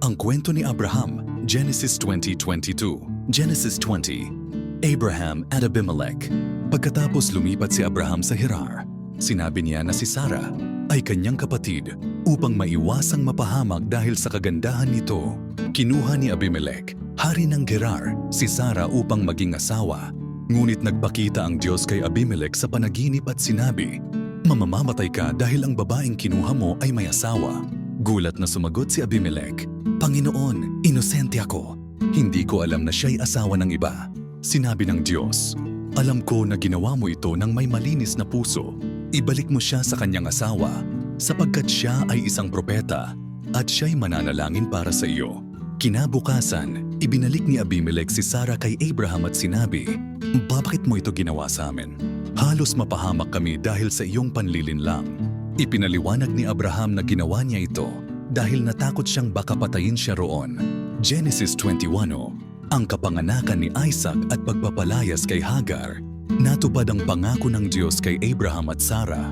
Ang kwento ni Abraham, Genesis 20:22. Genesis 20. Abraham at Abimelech. Pagkatapos lumipat si Abraham sa Gerar, sinabi niya na si Sarah ay kanyang kapatid upang maiwasang mapahamak dahil sa kagandahan nito. Kinuha ni Abimelech, hari ng Gerar, si Sarah upang maging asawa. Ngunit nagpakita ang Diyos kay Abimelech sa panaginip at sinabi, "Mamamamatay ka dahil ang babaeng kinuha mo ay may asawa." Gulat na sumagot si Abimelech, "Panginoon, inosente ako. Hindi ko alam na siya'y asawa ng iba." Sinabi ng Diyos, "Alam ko na ginawa mo ito ng may malinis na puso. Ibalik mo siya sa kanyang asawa, sapagkat siya ay isang propeta at siya'y mananalangin para sa iyo." Kinabukasan, ibinalik ni Abimelech si Sarah kay Abraham at sinabi, "Bakit mo ito ginawa sa amin? Halos mapahamak kami dahil sa iyong panlilinlang." Ipinaliwanag ni Abraham na ginawa niya ito dahil natakot siyang baka patayin siya roon. Genesis 21. Ang kapanganakan ni Isaac at pagpapalayas kay Hagar. Natupad ang pangako ng Diyos kay Abraham at Sarah.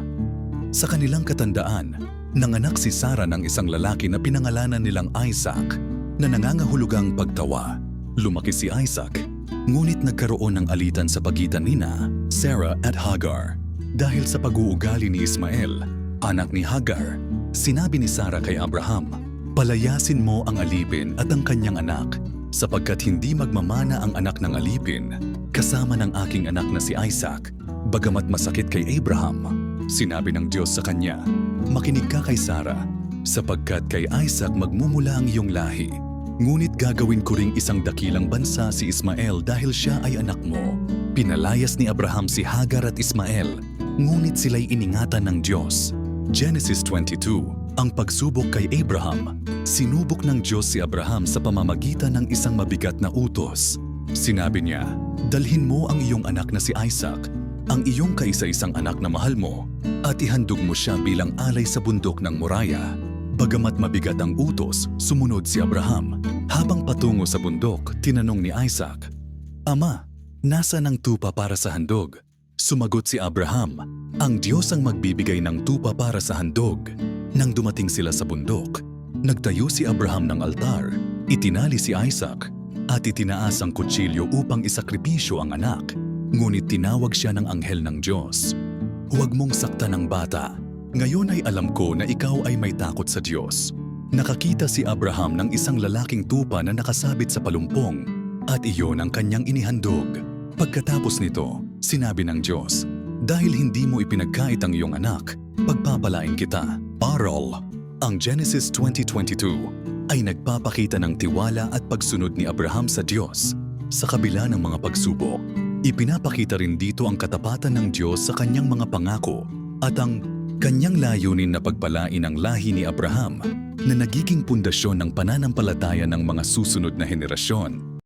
Sa kanilang katandaan, nanganak si Sarah ng isang lalaki na pinangalanan nilang Isaac, na nangangahulugang pagtawa. Lumaki si Isaac, ngunit nagkaroon ng alitan sa pagitan nina, Sarah at Hagar. Dahil sa pag-uugali ni Ismael, anak ni Hagar, sinabi ni Sarah kay Abraham, "Palayasin mo ang alipin at ang kanyang anak, sapagkat hindi magmamana ang anak ng alipin kasama ng aking anak na si Isaac." Bagamat masakit kay Abraham, sinabi ng Diyos sa kanya, "Makinig ka kay Sarah, sapagkat kay Isaac magmumula ang iyong lahi. Ngunit gagawin ko ring isang dakilang bansa si Ismael dahil siya ay anak mo." Pinalayas ni Abraham si Hagar at Ismael, ngunit sila'y iningatan ng Diyos. Genesis 22. Ang pagsubok kay Abraham. Sinubok ng Diyos si Abraham sa pamamagitan ng isang mabigat na utos. Sinabi niya, "Dalhin mo ang iyong anak na si Isaac, ang iyong kaisa-isang anak na mahal mo, at ihandog mo siya bilang alay sa bundok ng Moriah." Bagamat mabigat ang utos, sumunod si Abraham. Habang patungo sa bundok, tinanong ni Isaac, "Ama, nasaan ang tupa para sa handog?" Sumagot si Abraham, "Ang Diyos ang magbibigay ng tupa para sa handog." Nang dumating sila sa bundok, nagtayo si Abraham ng altar, itinali si Isaac, at itinaas ang kutsilyo upang isakripisyo ang anak. Ngunit tinawag siya ng anghel ng Diyos, "Huwag mong saktan ang bata. Ngayon ay alam ko na ikaw ay may takot sa Diyos." Nakakita si Abraham ng isang lalaking tupa na nakasabit sa palumpong, at iyon ang kanyang inihandog. Pagkatapos nito, sinabi ng Diyos, "Dahil hindi mo ipinagkait ang iyong anak, pagpapalain kita." Aral. Ang Genesis 20:22 ay nagpapakita ng tiwala at pagsunod ni Abraham sa Diyos. Sa kabila ng mga pagsubok, ipinapakita rin dito ang katapatan ng Diyos sa kanyang mga pangako at ang kanyang layunin na pagpalain ang lahi ni Abraham na nagiging pundasyon ng pananampalataya ng mga susunod na henerasyon.